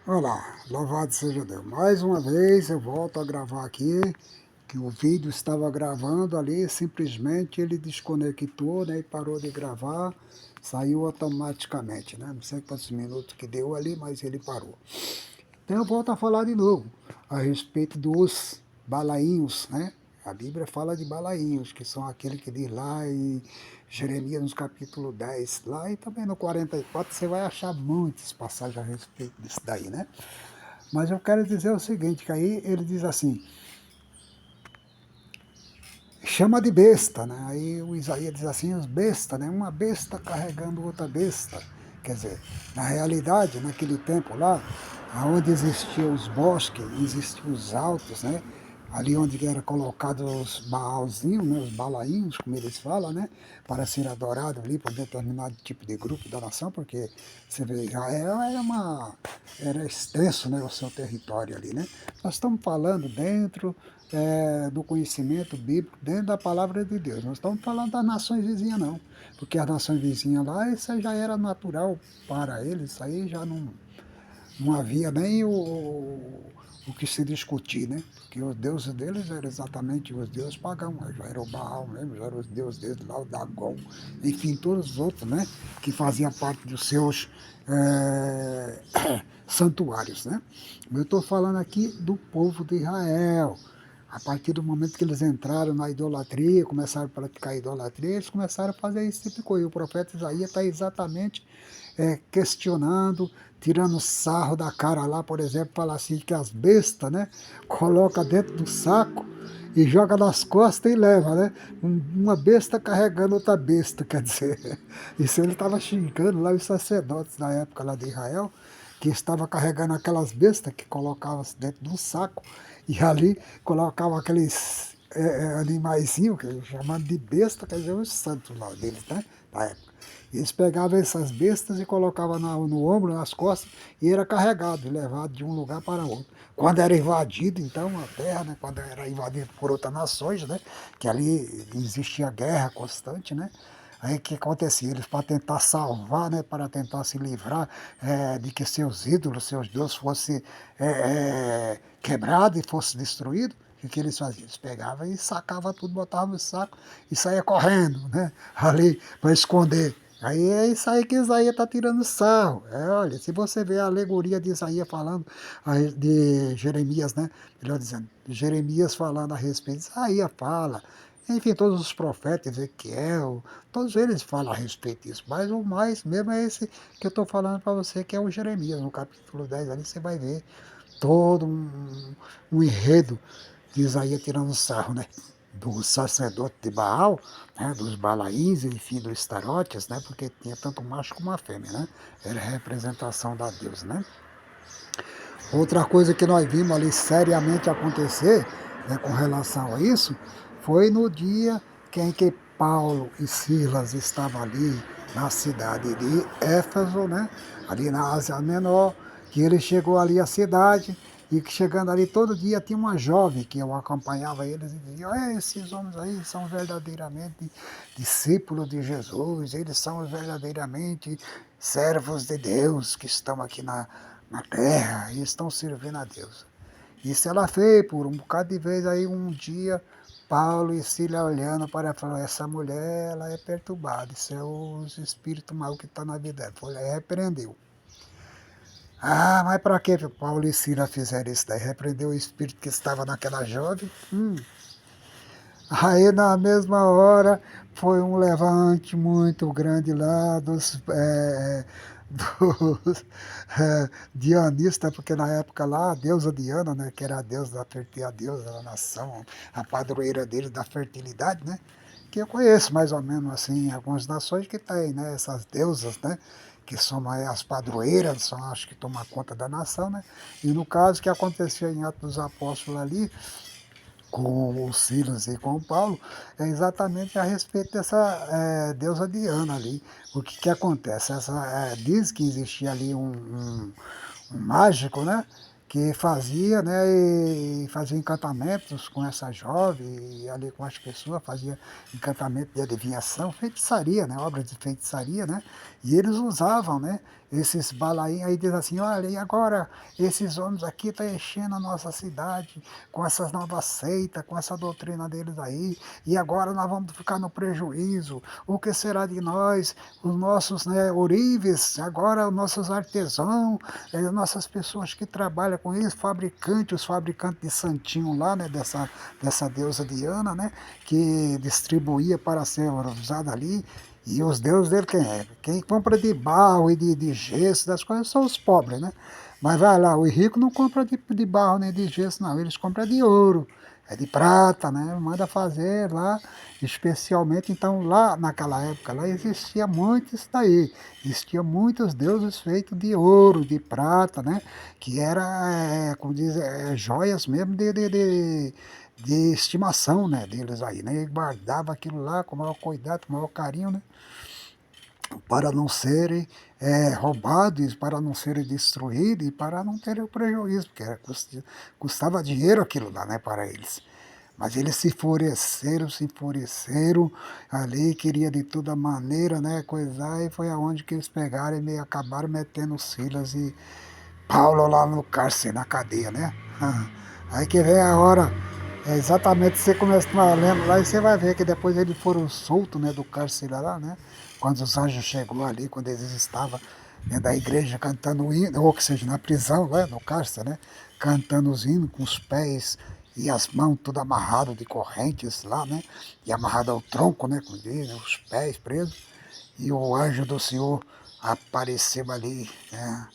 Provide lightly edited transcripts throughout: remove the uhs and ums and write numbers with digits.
Olá, louvado seja Deus. Mais uma vez eu volto a gravar aqui, que o vídeo estava gravando ali, simplesmente ele desconectou, né, e parou de gravar, saiu automaticamente, né? Não sei quantos minutos que deu ali, mas ele parou. Então eu volto a falar de novo a respeito dos balaíns, né? A Bíblia fala de balaíns, que são aquele que diz lá em Jeremias, no capítulo 10, lá e também no 44, você vai achar muitas passagens a respeito disso daí, né? Mas eu quero dizer o seguinte, que aí ele diz assim, chama de besta, né? Aí o Isaías diz assim, os besta, né? Uma besta carregando outra besta. Quer dizer, na realidade, naquele tempo lá, onde existiam os bosques, existiam os altos, né? Ali onde era colocado os baalzinhos, né? Os balaíns, como eles falam, né? Para ser adorado ali por determinado tipo de grupo da nação, porque você vê, Israel era extenso, né? O seu território ali, né? Nós estamos falando dentro do conhecimento bíblico dentro da palavra de Deus. Nós estamos falando das nações vizinhas, não. Porque as nações vizinhas lá, isso aí já era natural para eles, isso aí já não havia nem o que se discutir, né? Porque os deuses deles eram exatamente os deuses pagãos, já era o Baal mesmo, já eram os deuses deles lá, o Dagon, enfim, todos os outros, né? Que faziam parte dos seus santuários, né? Eu estou falando aqui do povo de Israel. A partir do momento que eles entraram na idolatria, começaram a praticar a idolatria, eles começaram a fazer esse tipo de coisa. E o profeta Isaías está exatamente questionando, tirando sarro da cara lá, por exemplo, fala assim que as bestas, né, coloca dentro do saco e joga nas costas e leva, né? Uma besta carregando outra besta, quer dizer. Isso ele estava xingando lá os sacerdotes da época lá de Israel, que estava carregando aquelas bestas que colocavam dentro de um saco e ali colocavam aqueles animaizinhos, que eles chamando de besta, quer dizer, os santos lá deles, né? Da época. Eles pegavam essas bestas e colocavam no ombro, nas costas, e era carregado, levado de um lugar para outro. Quando era invadido, então, a terra, né, quando era invadida por outras nações, né, que ali existia guerra constante, né, aí o que acontecia? Eles, para tentar salvar, né, para tentar se livrar de que seus ídolos, seus deuses fossem quebrados e fossem destruídos, o que eles faziam? Eles pegavam e sacavam tudo, botavam no saco e saía correndo, né? Ali para esconder. Aí é isso aí que Isaías está tirando sarro. Olha, se você vê a alegoria de Isaías falando, de Jeremias, né? Melhor dizendo, Jeremias falando a respeito, Isaías fala. Enfim, todos os profetas, Ezequiel, todos eles falam a respeito disso. Mas o mais mesmo é esse que eu estou falando para você, que é o Jeremias. No capítulo 10 ali você vai ver todo um enredo de Isaías tirando sarro, né? Do sacerdote de Baal, né? Dos balaíns, enfim, dos estarotes, né? Porque tinha tanto um macho como uma fêmea, né? Era a representação da deusa, né? Outra coisa que nós vimos ali seriamente acontecer, né, com relação a isso, foi no dia em que Paulo e Silas estavam ali na cidade de Éfeso, né, ali na Ásia Menor, que ele chegou ali à cidade e que chegando ali todo dia tinha uma jovem que eu acompanhava eles e dizia, esses homens aí são verdadeiramente discípulos de Jesus, eles são verdadeiramente servos de Deus que estão aqui na terra e estão servindo a Deus. Isso ela fez por um bocado de vez, aí um dia Paulo e Sília olhando para ela falou, essa mulher ela é perturbada, isso é os espíritos maus que estão na vida dela. Foi lá e repreendeu. Mas para que Paulo e Sília fizeram isso daí? Repreendeu o espírito que estava naquela jovem? Aí na mesma hora foi um levante muito grande lá dos dianistas, porque na época lá a deusa Diana, né, que era a deusa da fertilidade, a deusa da nação, a padroeira deles da fertilidade, né, que eu conheço mais ou menos assim, algumas nações que tem, né, essas deusas, né, que são as padroeiras, são acho que tomam conta da nação, né, e no caso que aconteceu em Atos dos Apóstolos ali, com o Silas e com o Paulo, é exatamente a respeito dessa deusa Diana ali. O que acontece? Diz que existia ali um mágico, né? Que fazia, né, e fazia encantamentos com essa jovem, e ali com as pessoas, fazia encantamento de adivinhação, feitiçaria, né, obras de feitiçaria, né, e eles usavam, né, esses balaíns, aí diz assim, olha, e agora esses homens aqui estão enchendo a nossa cidade com essas novas seitas, com essa doutrina deles aí, e agora nós vamos ficar no prejuízo, o que será de nós, os nossos, né, ourives, agora os nossos artesãos, as nossas pessoas que trabalham com isso, fabricantes, os fabricantes de santinho lá, né, dessa deusa Diana, né, que distribuía para ser usada ali. E os deuses dele quem é? Quem compra de barro e de gesso, das coisas, são os pobres, né? Mas vai lá, o rico não compra de barro nem de gesso, não. Eles compram de ouro, é de prata, né? Manda fazer lá, especialmente. Então, lá naquela época, lá existia muito isso daí. Existia muitos deuses feitos de ouro, de prata, né? Que era, como diz, joias mesmo de estimação, né, deles aí, né? Ele guardava aquilo lá com o maior cuidado, com o maior carinho, né? Para não serem roubados, para não serem destruídos e para não terem o prejuízo, porque custava dinheiro aquilo lá, né, para eles. Mas eles se enfureceram ali, queria de toda maneira, né, coisar, e foi aonde que eles pegaram e acabaram metendo Silas e Paulo lá no cárcere, na cadeia, né? Aí que vem a hora, exatamente, você começa lendo lá e você vai ver que depois eles foram soltos, né, do cárcere lá, né? Quando os anjos chegou ali, quando eles estavam dentro da igreja cantando o hino, ou que seja, na prisão, né, no cárcere, né? Cantando os hinos com os pés e as mãos tudo amarrado de correntes lá, né? E amarrado ao tronco, né? Com os pés presos. E o anjo do Senhor apareceu ali, né?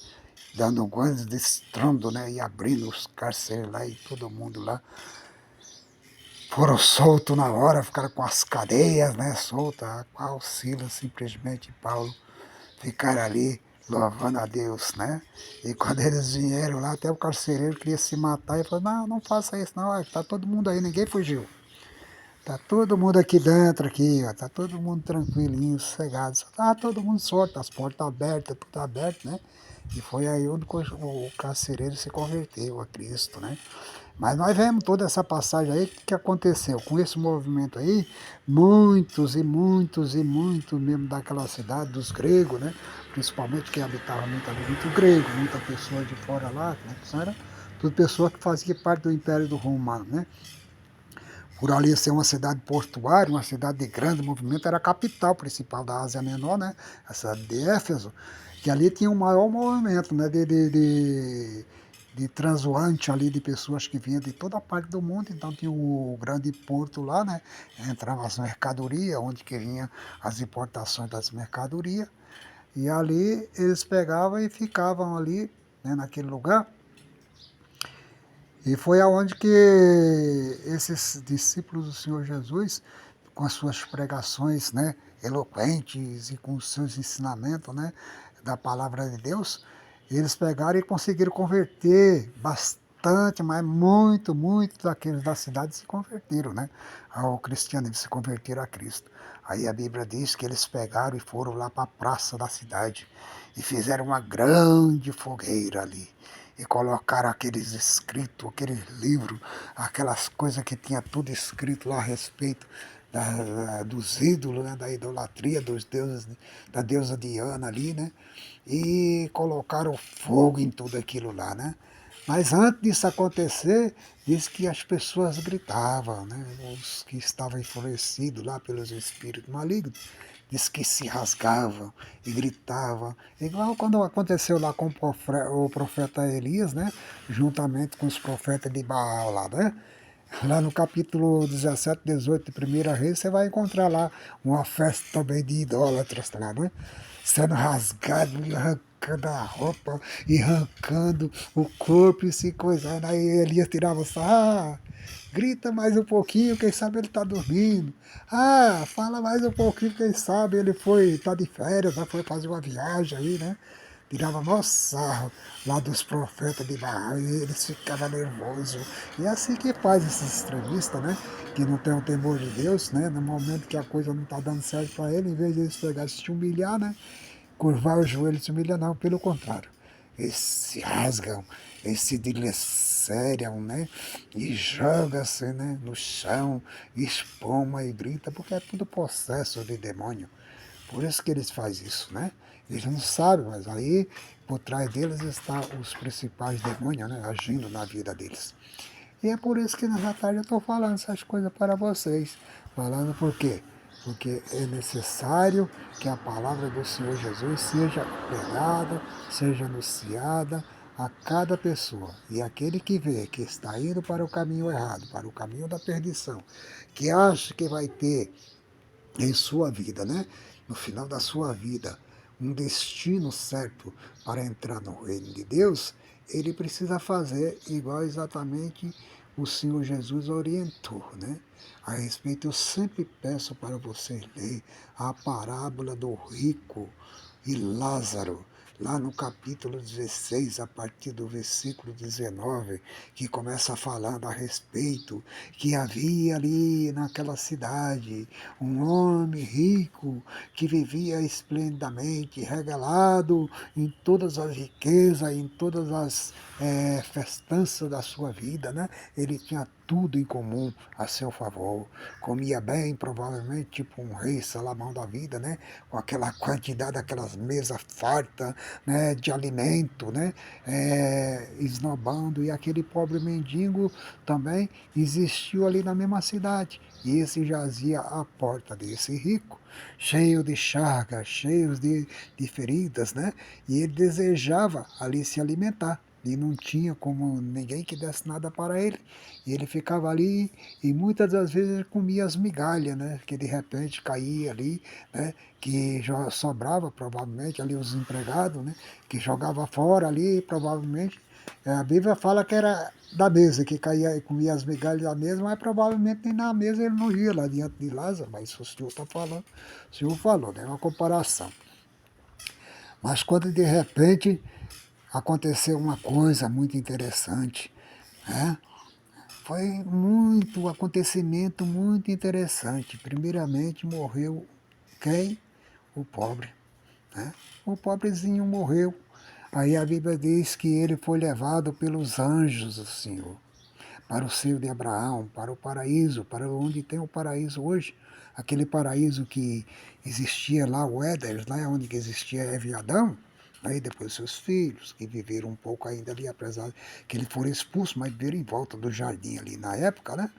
Dando um grande estrondo, né? E abrindo os cárceres lá e todo mundo lá. Foram soltos na hora, ficaram com as cadeias, né? Soltas, qual Silas, simplesmente Paulo, ficaram ali louvando a Deus, né? E quando eles vieram lá, até o carcereiro queria se matar e falou, não, não faça isso não, tá todo mundo aí, ninguém fugiu. Tá todo mundo aqui dentro, aqui, ó, tá todo mundo tranquilinho, sossegado. Tá todo mundo solto, as portas abertas, tudo aberto, né? E foi aí onde o carcereiro se converteu a Cristo, né? Mas nós vemos toda essa passagem aí, o que aconteceu? Com esse movimento aí, muitos e muitos e muitos mesmo daquela cidade, dos gregos, né? Principalmente quem habitava muito ali, muito grego, muita pessoa de fora lá, né? Era tudo pessoa que fazia parte do Império do Romano, né? Por ali ser uma cidade portuária, uma cidade de grande movimento, era a capital principal da Ásia Menor, né? A cidade de Éfeso, que ali tinha o maior movimento, né? De transuante ali, de pessoas que vinham de toda a parte do mundo, então tinha o grande porto lá, né? Entrava as mercadorias, onde que vinha as importações das mercadorias, e ali eles pegavam e ficavam ali, né, naquele lugar. E foi aonde que esses discípulos do Senhor Jesus, com as suas pregações, né, eloquentes e com os seus ensinamentos, né, da palavra de Deus, eles pegaram e conseguiram converter bastante, mas muito, muito daqueles da cidade se converteram, né, ao cristianismo, se converteram a Cristo. Aí a Bíblia diz que eles pegaram e foram lá para a praça da cidade e fizeram uma grande fogueira ali e colocaram aqueles escritos, aqueles livros, aquelas coisas que tinha tudo escrito lá a respeito dos ídolos, né, da idolatria dos deuses, da deusa Diana ali, né? E colocaram fogo em tudo aquilo lá, né? Mas antes disso acontecer, diz que as pessoas gritavam, né? Os que estavam enfurecidos lá pelos espíritos malignos, diz que se rasgavam e gritavam. Igual quando aconteceu lá com o profeta Elias, né? Juntamente com os profetas de Baal lá, né? Lá no capítulo 17, 18 de Primeira Reis, você vai encontrar lá uma festa também de idólatras, tá lá, né? Sendo rasgado e arrancando a roupa e arrancando o corpo e se coisando. Aí Elias tirava grita mais um pouquinho, quem sabe ele está dormindo. Ah, fala mais um pouquinho, quem sabe ele tá de férias, né? Foi fazer uma viagem aí, né? Tirava maior sarro lá dos profetas de Baal e eles ficavam nervosos. E é assim que faz esses extremistas, né? Que não tem o temor de Deus, né? No momento que a coisa não está dando certo para ele, em vez de eles pegarem e se humilhar, né? Curvar o joelho e se humilhar, não, pelo contrário. Eles se rasgam, eles se dilaceriam, né? E jogam-se, né, no chão, e espuma e grita, porque é tudo possesso de demônio. Por isso que eles fazem isso, né? Eles não sabem, mas aí por trás deles estão os principais demônios, né, agindo na vida deles. E é por isso que nessa tarde eu estou falando essas coisas para vocês. Falando por quê? Porque é necessário que a palavra do Senhor Jesus seja pregada, seja anunciada a cada pessoa. E aquele que vê que está indo para o caminho errado, para o caminho da perdição, que acha que vai ter em sua vida, né? No final da sua vida, um destino certo para entrar no reino de Deus, ele precisa fazer igual exatamente o Senhor Jesus orientou, né? A respeito, eu sempre peço para você ler a parábola do rico e Lázaro, lá no capítulo 16, a partir do versículo 19, que começa falando a respeito que havia ali naquela cidade um homem rico que vivia esplendidamente, regalado em todas as riquezas, em todas as festanças da sua vida, né? Ele tinha tudo em comum a seu favor. Comia bem, provavelmente, tipo um rei Salomão da vida, né? Com aquela quantidade, aquelas mesas fartas, né? De alimento, né? Esnobando. E aquele pobre mendigo também existiu ali na mesma cidade. E esse jazia à porta desse rico, cheio de chagas, cheio de feridas, né? E ele desejava ali se alimentar. E não tinha como ninguém que desse nada para ele. E ele ficava ali e muitas das vezes ele comia as migalhas, né? Que de repente caía ali, né? Que sobrava provavelmente ali os empregados, né? Que jogava fora ali, provavelmente. A Bíblia fala que era da mesa, que caía e comia as migalhas da mesa, mas provavelmente nem na mesa ele não ia lá diante de Lázaro, mas o Senhor está falando, o Senhor falou, né? Uma comparação. Mas quando de repente aconteceu uma coisa muito interessante, né? Foi muito acontecimento muito interessante. Primeiramente morreu quem? O pobre, né? O pobrezinho morreu. Aí a Bíblia diz que ele foi levado pelos anjos do Senhor para o seio de Abraão, para o paraíso, para onde tem o paraíso hoje. Aquele paraíso que existia lá, o Éden, lá onde existia Eva e Adão, aí depois seus filhos, que viveram um pouco ainda ali, apesar que eles foram expulsos, mas viveram em volta do jardim ali na época, né?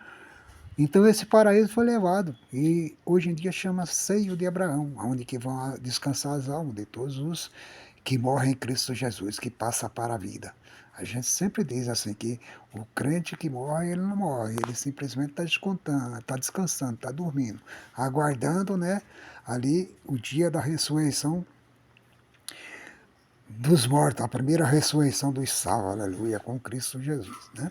Então esse paraíso foi levado e hoje em dia chama Seio de Abraão, onde que vão descansar as almas de todos os que morrem em Cristo Jesus, que passa para a vida. A gente sempre diz assim que o crente que morre, ele não morre, ele simplesmente está descontando, está descansando, está dormindo, aguardando, né, ali o dia da ressurreição dos mortos, a primeira ressurreição dos salvos, aleluia, com Cristo Jesus, né?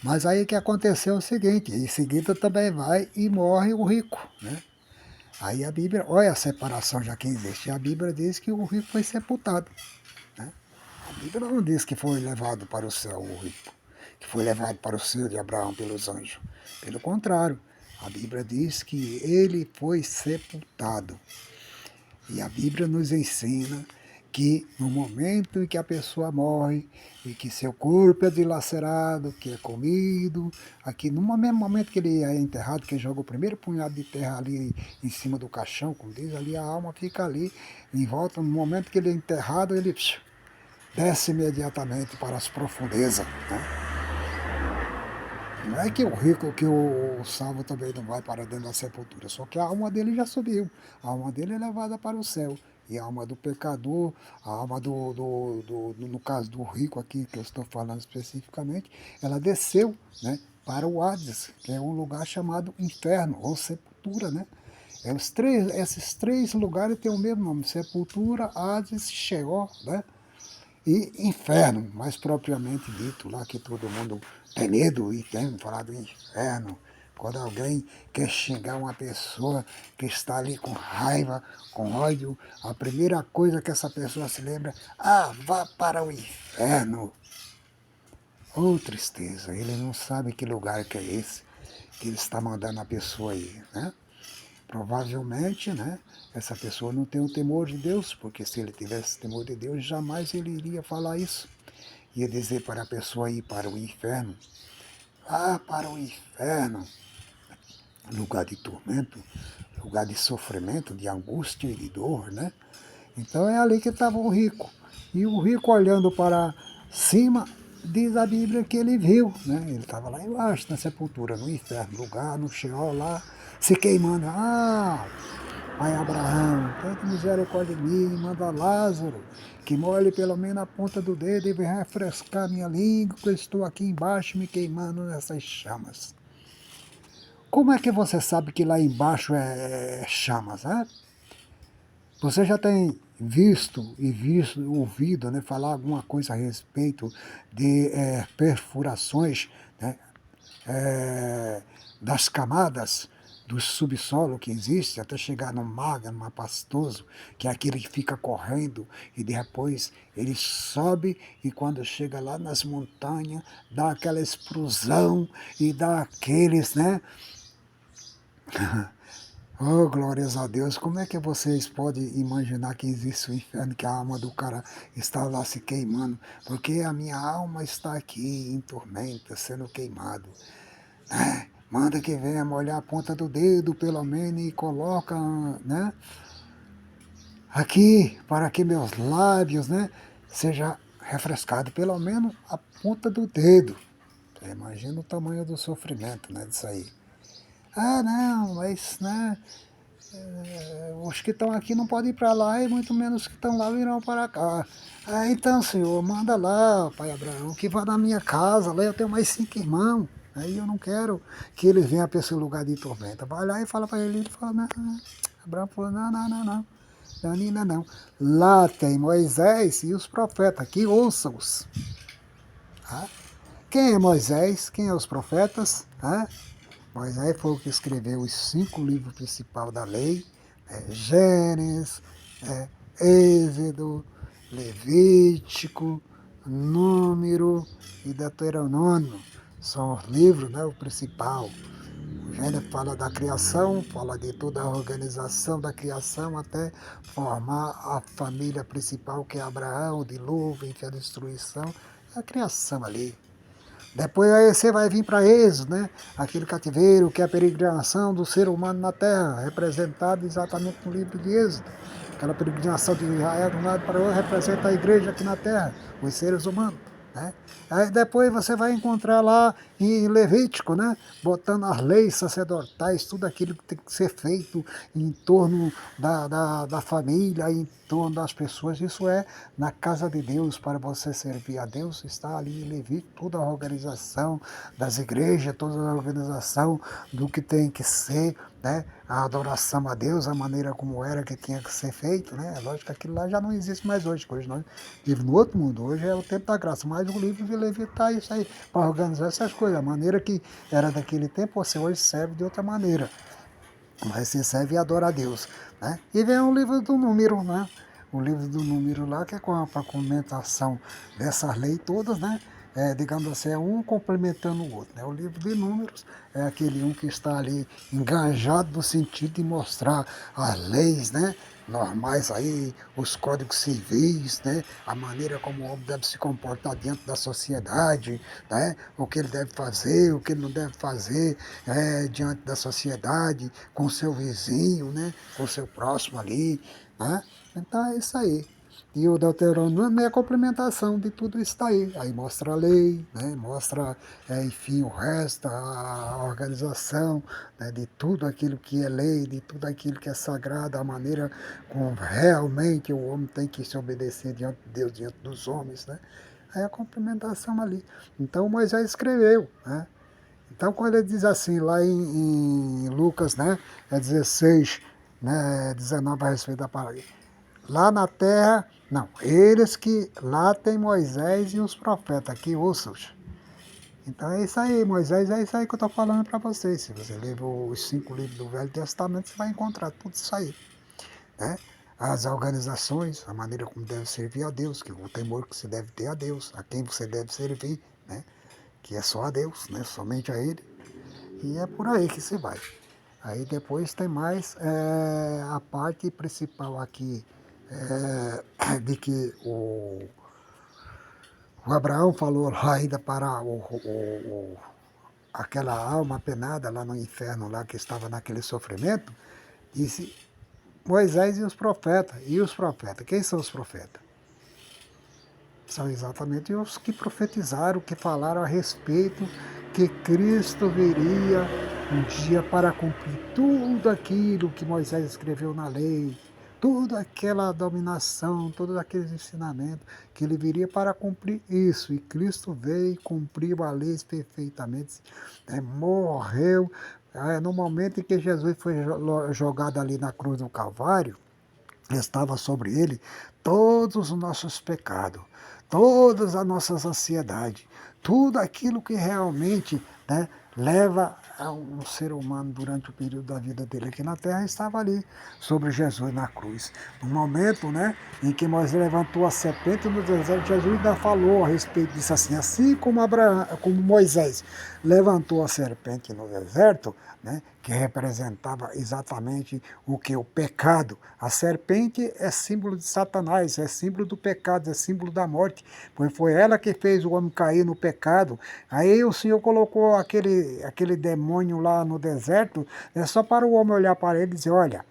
Mas aí que aconteceu é o seguinte, em seguida também vai e morre o rico, né? Aí a Bíblia, olha a separação já que existe, a Bíblia diz que o rico foi sepultado, né? A Bíblia não diz que foi levado para o céu o rico, que foi levado para o seio de Abraão pelos anjos. Pelo contrário, a Bíblia diz que ele foi sepultado. E a Bíblia nos ensina que no momento em que a pessoa morre e que seu corpo é dilacerado, que é comido, aqui no mesmo momento que ele é enterrado, que ele joga o primeiro punhado de terra ali em cima do caixão, como diz, ali a alma fica ali em volta, no momento que ele é enterrado, ele desce imediatamente para as profundezas, né? Não é que o rico, que o salvo também não vai para dentro da sepultura, só que a alma dele já subiu, a alma dele é levada para o céu. E a alma do pecador, a alma no caso do rico aqui, que eu estou falando especificamente, ela desceu, né, para o Hades, que é um lugar chamado inferno, ou sepultura, né? Esses três lugares têm o mesmo nome, sepultura, Hades, Sheol, né? E inferno, mais propriamente dito, lá que todo mundo tem medo e tem falado inferno. Quando alguém quer xingar uma pessoa que está ali com raiva, com ódio, a primeira coisa que essa pessoa se lembra, vá para o inferno. Oh, tristeza, ele não sabe que lugar que é esse que ele está mandando a pessoa ir, né? Provavelmente, né, essa pessoa não tem o temor de Deus, porque se ele tivesse temor de Deus, jamais ele iria falar isso. Ia dizer para a pessoa ir para o inferno. Para o inferno, lugar de tormento, lugar de sofrimento, de angústia e de dor, né? Então é ali que estava o rico. E o rico olhando para cima, diz a Bíblia que ele viu, né? Ele estava lá embaixo, na sepultura, no inferno, lugar, no Sheol lá, se queimando. Ah, pai Abraão, tente misericórdia de mim, manda Lázaro, que molhe pelo menos a ponta do dedo e venha refrescar minha língua, que eu estou aqui embaixo me queimando nessas chamas. Como é que você sabe que lá embaixo é chamas, né? Você já tem ouvido, né, falar alguma coisa a respeito de perfurações, né, das camadas do subsolo que existe até chegar no magma pastoso, que é aquele que fica correndo e depois ele sobe e quando chega lá nas montanhas dá aquela explosão e dá aqueles, né? Oh, glórias a Deus. Como é que vocês podem imaginar que existe o inferno, que a alma do cara está lá se queimando? Porque a minha alma está aqui em tormenta, sendo queimado. Manda que venha molhar a ponta do dedo, pelo menos, e coloca, né? Aqui, para que meus lábios, né? Seja refrescado, pelo menos a ponta do dedo. Você imagina o tamanho do sofrimento, né? Disso aí. Ah, não, mas, né? Os que estão aqui não podem ir para lá e muito menos os que estão lá virão para cá. Ah, então, senhor, manda lá, pai Abraão, que vá na minha casa, lá eu tenho mais 5 irmãos. Aí eu não quero que ele venha para esse lugar de tormenta. Vai lá e fala para ele fala, não, não. Abraão falou, não, não, não, não. Não, ainda não. Lá tem Moisés e os profetas, que ouçam-os. Ah? Quem é Moisés? Quem é os profetas? Ah? Moisés foi o que escreveu os 5 livros principais da lei, Gênesis, Êxodo, Levítico, Número e Deuteronômio. São os livros, né, o principal. O Gênesis fala da criação, fala de toda a organização da criação até formar a família principal, que é Abraão, o dilúvio, enfim, a destruição, a criação ali. Depois aí você vai vir para Êxodo, né? Aquele cativeiro que é a peregrinação do ser humano na terra, representado exatamente no livro de Êxodo. Aquela peregrinação de Israel de um lado para o outro representa a igreja aqui na terra, os seres humanos. Né? Aí depois você vai encontrar lá em Levítico, né? Botando as leis sacerdotais, tudo aquilo que tem que ser feito em torno da família, em torno das pessoas. Isso é na casa de Deus, para você servir a Deus, está ali em Levítico, toda a organização das igrejas, toda a organização do que tem que ser, né? A adoração a Deus, a maneira como era que tinha que ser feito, né? Lógico que aquilo lá já não existe mais hoje, hoje nós vivemos no outro mundo, hoje é o tempo da graça, mas o livro de Levítico está isso aí, para organizar essas coisas, a maneira que era daquele tempo, você hoje serve de outra maneira, mas você serve e adora a Deus, né? E vem o livro do número, né? O livro do número lá, que é com a complementação dessas leis todas, né? Digamos assim, é um complementando o outro. Né? O livro de números é aquele um que está ali engajado no sentido de mostrar as leis, né? Normais aí, os códigos civis, né? A maneira como o homem deve se comportar diante da sociedade, né? O que ele deve fazer, o que ele não deve fazer diante da sociedade, com o seu vizinho, né? Com o seu próximo ali, né? Então é isso aí. E o Deuteronômio é a complementação de tudo isso daí. Aí mostra a lei, né? Mostra, enfim, o resto, a organização, né? De tudo aquilo que é lei, de tudo aquilo que é sagrado, a maneira como realmente o homem tem que se obedecer diante de Deus, diante dos homens. Né? Aí a complementação ali. Então Moisés escreveu. Né? Então quando ele diz assim, lá em Lucas, né? 16, né? 19 a respeito da palavra. Lá na terra, não, eles que lá tem Moisés e os profetas, aqui ouçam-os. Então é isso aí, Moisés, é isso aí que eu estou falando para vocês. Se você ler os 5 livros do Velho Testamento, você vai encontrar tudo isso aí. Né? As organizações, a maneira como deve servir a Deus, que o temor que você deve ter a Deus, a quem você deve servir, né? Que é só a Deus, né? Somente a Ele. E é por aí que se vai. Aí depois tem mais a parte principal aqui, de que o Abraão falou lá ainda para aquela alma penada lá no inferno, lá que estava naquele sofrimento, Disse Moisés e os profetas. E os profetas? Quem são os profetas? São exatamente os que profetizaram, que falaram a respeito que Cristo viria um dia para cumprir tudo aquilo que Moisés escreveu na lei, toda aquela dominação, todos aqueles ensinamentos, que ele viria para cumprir isso. E Cristo veio e cumpriu a lei perfeitamente, morreu. No momento em que Jesus foi jogado ali na cruz do Calvário, estava sobre ele todos os nossos pecados, todas as nossas ansiedades, tudo aquilo que realmente, leva a um ser humano durante o período da vida dele aqui na terra, estava ali sobre Jesus na cruz. No momento, em que Moisés levantou a serpente no deserto, Jesus ainda falou a respeito disso assim como como Moisés levantou a serpente no deserto, que representava exatamente o que? O pecado. A serpente é símbolo de Satanás, é símbolo do pecado, é símbolo da morte, pois foi ela que fez o homem cair no pecado. Aí o Senhor colocou aquele demônio lá no deserto, só para o homem olhar para ele e dizer, olha,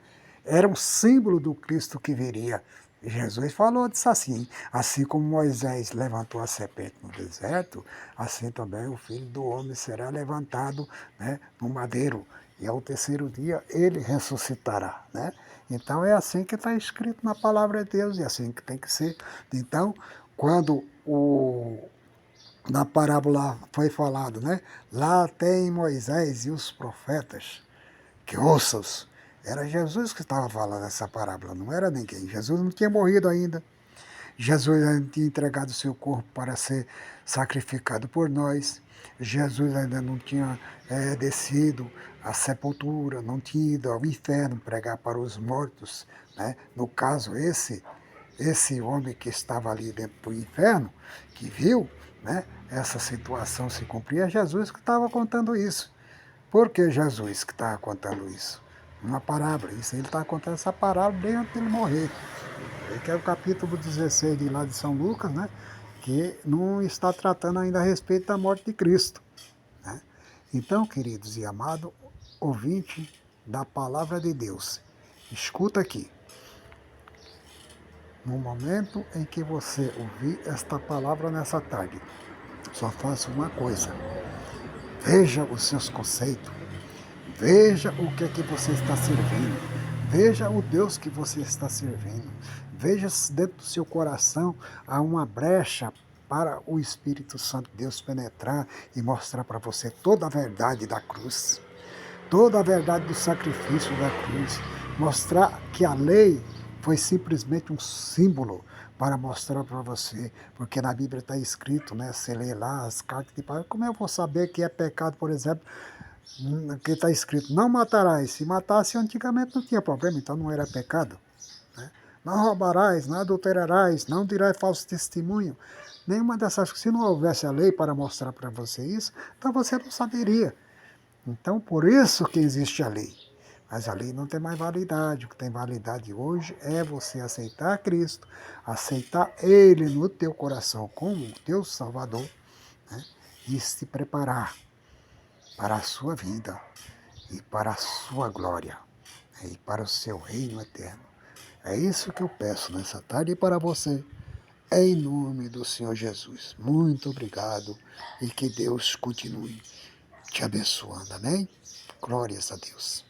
era um símbolo do Cristo que viria. Jesus falou disso assim como Moisés levantou a serpente no deserto, assim também o Filho do Homem será levantado, no madeiro, e ao terceiro dia ele ressuscitará. Então é assim que está escrito na palavra de Deus, e assim que tem que ser. Então, quando na parábola foi falado, lá tem Moisés e os profetas, que ouça-os. Era Jesus que estava falando essa parábola, não era ninguém. Jesus não tinha morrido ainda. Jesus ainda tinha entregado o seu corpo para ser sacrificado por nós. Jesus ainda não tinha descido à sepultura, não tinha ido ao inferno pregar para os mortos. No caso, esse homem que estava ali dentro do inferno, que viu, essa situação se cumprir, é Jesus que estava contando isso. Por que Jesus que estava contando isso? Uma parábola. Isso ele estava contando essa parábola bem antes dele morrer. Que é o capítulo 16 de lá de São Lucas, que não está tratando ainda a respeito da morte de Cristo. Então, queridos e amados ouvintes da palavra de Deus, escuta aqui. No momento em que você ouvir esta palavra nessa tarde, só faça uma coisa. Veja os seus conceitos. Veja o que é que você está servindo. Veja o Deus que você está servindo. Veja se dentro do seu coração há uma brecha para o Espírito Santo de Deus penetrar e mostrar para você toda a verdade da cruz, toda a verdade do sacrifício da cruz, mostrar que a lei foi simplesmente um símbolo para mostrar para você, porque na Bíblia está escrito, você lê lá as cartas de Paulo, como eu vou saber que é pecado, por exemplo, que está escrito, não matarás. Se matasse antigamente não tinha problema, então não era pecado. Não roubarás, não adulterarás, não dirás falso testemunho. Nenhuma dessas coisas. Se não houvesse a lei para mostrar para você isso, então você não saberia. Então, por isso que existe a lei. Mas a lei não tem mais validade. O que tem validade hoje é você aceitar Cristo, aceitar Ele no teu coração como teu Salvador, e se preparar para a sua vida e para a sua glória, e para o seu reino eterno. É isso que eu peço nessa tarde para você, em nome do Senhor Jesus. Muito obrigado e que Deus continue te abençoando, amém? Glórias a Deus.